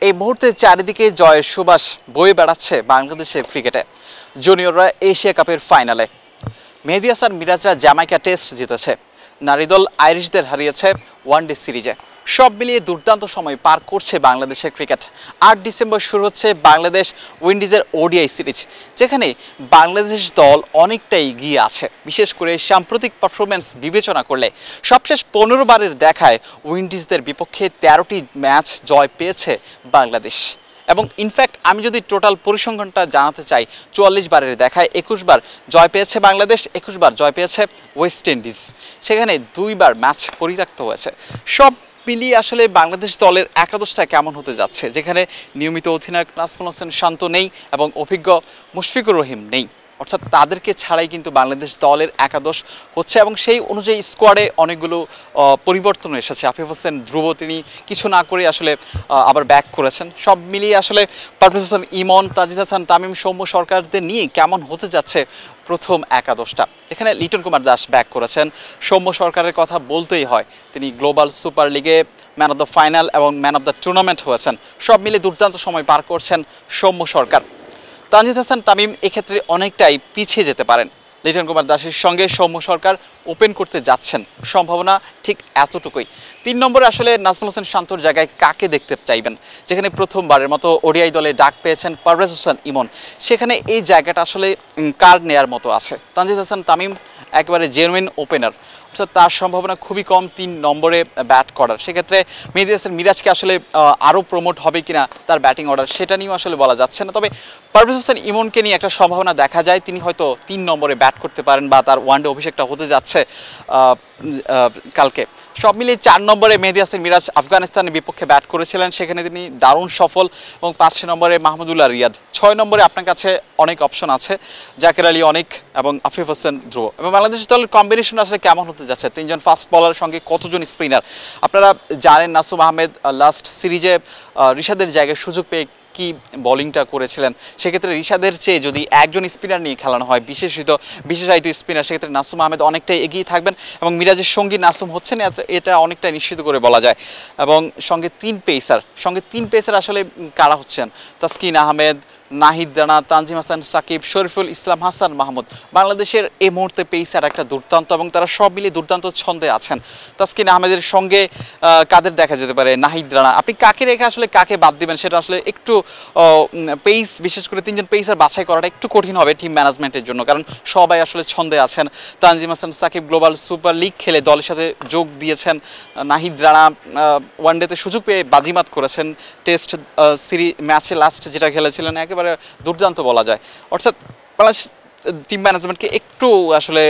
এই মুহূর্তে চারিদিকে জয়ের সুবাস বয়ে বেড়াচ্ছে বাংলাদেশের ক্রিকেটে। জুনিয়ররা এশিয়া কাপের ফাইনালে, মেহেদী হাসান মিরাজরা জ্যামাইকা টেস্ট জিতেছে, নারী দল আইরিশদের হারিয়েছে ওয়ানডে সিরিজে। সব মিলিয়ে দুর্দান্ত সময় পার করছে বাংলাদেশের ক্রিকেট। ৮ ডিসেম্বর শুরু হচ্ছে বাংলাদেশ উইন্ডিজের ওডিআই সিরিজ, যেখানে বাংলাদেশ দল অনেকটাই এগিয়ে আছে। বিশেষ করে সাম্প্রতিক পারফরমেন্স বিবেচনা করলে সবশেষ ১৫ বারের দেখায় উইন্ডিজদের বিপক্ষে ১৩টি ম্যাচ জয় পেয়েছে বাংলাদেশ। এবং ইনফ্যাক্ট আমি যদি টোটাল পরিসংখ্যানটা জানাতে চাই, ৪৪ বারের দেখায় ২১ বার জয় পেয়েছে বাংলাদেশ, ২১ বার জয় পেয়েছে ওয়েস্ট ইন্ডিজ। সেখানে ২ বার ম্যাচ পরিত্যক্ত হয়েছে। সব মিলিয়ে আসলে বাংলাদেশ দলের একাদশটা কেমন হতে যাচ্ছে, যেখানে নিয়মিত অধিনায়ক নাজমুল হোসেন শান্ত নেই এবং অভিজ্ঞ মুশফিকুর রহিম নেই, অর্থাৎ তাদেরকে ছাড়াই কিন্তু বাংলাদেশ দলের একাদশ হচ্ছে এবং সেই অনুযায়ী স্কোয়াডে অনেকগুলো পরিবর্তন এসেছে। আফিফ হোসেন ধ্রুব তিনি কিছু না করে আসলে আবার ব্যাক করেছেন। সব মিলিয়ে আসলে পারভেজ হোসেন ইমন, তাজিদ হাসান তামিম, সৌম্য সরকারদের নিয়ে কেমন হতে যাচ্ছে প্রথম একাদশটা। এখানে লিটন কুমার দাস ব্যাক করেছেন। সৌম্য সরকারের কথা বলতেই হয়, তিনি গ্লোবাল সুপার লিগে ম্যান অফ দ্য ফাইনাল এবং ম্যান অফ দ্য টুর্নামেন্ট হয়েছেন। সব মিলে দুর্দান্ত সময় পার করছেন সৌম্য সরকার। তাজিদ হাসান তামিম এক্ষেত্রে অনেকটাই পিছিয়ে যেতে পারেন। লিটন কুমার দাসের সঙ্গে সৌম্য সরকার ওপেন করতে যাচ্ছেন, সম্ভাবনা ঠিক এতটুকুই। ৩ নম্বরে আসলে নাজমুল হোসেন শান্তর জায়গায় কাকে দেখতে চাইবেন, যেখানে প্রথমবারের মতো ওডিআই দলে ডাক পেয়েছেন পারভেজ হোসেন ইমন। সেখানে এই জায়গাটা আসলে কার নেয়ার মতো আছে। তাজিদ হাসান তামিম একেবারে জেনুইন ওপেনার, অর্থাৎ তার সম্ভাবনা খুবই কম ৩ নম্বরে ব্যাট করার। সেক্ষেত্রে মেহেদী হাসান মিরাজকে আসলে আরও প্রমোট হবে কিনা তার ব্যাটিং অর্ডার, সেটা নিয়েও আসলে বলা যাচ্ছে না। তবে পারভেজ হোসেন ইমনকে নিয়ে একটা সম্ভাবনা দেখা যায়, তিনি হয়তো ৩ নম্বরে ব্যাট করতে পারেন বা তার ওয়ানডে অভিষেকটা হতে যাচ্ছে কালকে। সব মিলিয়ে ৪ নম্বরে মেহেদী হাসান মিরাজ আফগানিস্তানের বিপক্ষে ব্যাট করেছিলেন, সেখানে তিনি দারুণ সফল। এবং ৫ নম্বরে মাহমুদুল্লাহ রিয়াদ। ৬ নম্বরে আপনার কাছে অনেক অপশন আছে, জাকের আলী অনেক এবং আফিফ হোসেন ধ্রুব। এবং বাংলাদেশ দলের কম্বিনেশন আসলে কেমন হতে যাচ্ছে, ৩ জন ফাস্ট বলারের সঙ্গে কতজন স্পিনার। আপনারা জানেন নাসুম আহমেদ লাস্ট সিরিজে রিশাদের জায়গায় সুযোগ পেয়ে কি বোলিংটা করেছিলেন। সেক্ষেত্রে রিশাদের চেয়ে যদি একজন স্পিনার নিয়ে খেলানো হয়, বিশেষায়িত স্পিনার, সেক্ষেত্রে নাসুম আহমেদ অনেকটাই এগিয়ে থাকবেন এবং মিরাজের সঙ্গী নাসুম হচ্ছেন, এটা অনেকটা নিশ্চিত করে বলা যায়। এবং সঙ্গে ৩ পেসার আসলে কারা হচ্ছেন, তাসকিন আহমেদ, নাহিদ রানা, তানজিম হাসান সাকিব, শরীফুল ইসলাম, হাসান মাহমুদ। বাংলাদেশের এই মুহূর্তে পেসার একটা দুর্দান্ত এবং তারা সব মিলিয়ে দুর্দান্ত ছন্দে আছেন। তাসকিন আহমেদের সঙ্গে কাদের দেখা যেতে পারে, নাহিদ রানা। আপনি কাকে রেখে আসলে কাকে বাদ দিবেন সেটা আসলে একটু পেস, বিশেষ করে ৩ জন পেসার বাছাই করাটা একটু কঠিন হবে টিম ম্যানেজমেন্টের জন্য, কারণ সবাই আসলে ছন্দে আছেন। Tanzim Hasan Sakib global super league খেলে দলের সাথে যোগ দিয়েছেন। নাহিদ রানা ওয়ানডেতে সুযোগ পেয়ে বাজিমাত করেছেন, টেস্ট সিরিজ ম্যাচে লাস্ট যেটা খেলেছিলেন একেবারে দুর্দান্ত বলা যায়। অর্থাৎ বাংলাদেশ টিম ম্যানেজমেন্টকে একটু আসলে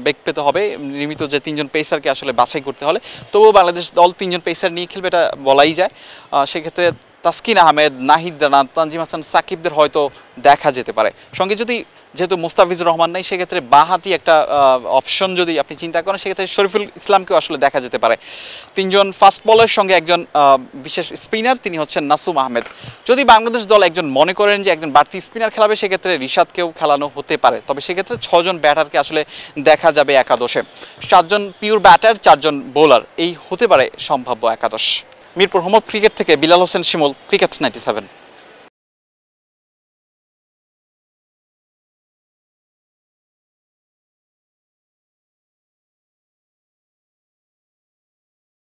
বেগ পেতে হবে, নিয়মিত যে ৩ জন পেসারকে আসলে বাছাই করতে হলে। তবুও বাংলাদেশ দল ৩ জন পেসার নিয়ে খেলবে, এটা বলাই যায়। সেক্ষেত্রে তাসকিন আহমেদ, নাহিদ রানা, তানজিম হাসান সাকিবদের হয়তো দেখা যেতে পারে। সঙ্গে যেহেতু মুস্তাফিজুর রহমান নাই, সেক্ষেত্রে বাহাতি একটা অপশন যদি আপনি চিন্তা করেন, সেক্ষেত্রে শরীফুল ইসলামকেও আসলে দেখা যেতে পারে। ৩ জন ফাস্ট বলারের সঙ্গে একজন বিশেষ স্পিনার, তিনি হচ্ছেন নাসুম আহমেদ। যদি বাংলাদেশ দল একজন মনে করেন যে একজন বাড়তি স্পিনার খেলাবে, সেক্ষেত্রে রিশাদকেও খেলানো হতে পারে। তবে সেক্ষেত্রে ৬ জন ব্যাটারকে আসলে দেখা যাবে একাদশে। ৭ জন পিওর ব্যাটার, ৪ জন বোলার, এই হতে পারে সম্ভাব্য একাদশ। মিরপুর হোমওয়ার্ক ক্রিকেট থেকে বিলাল হোসেন শিমুল, ক্রিকেট 97।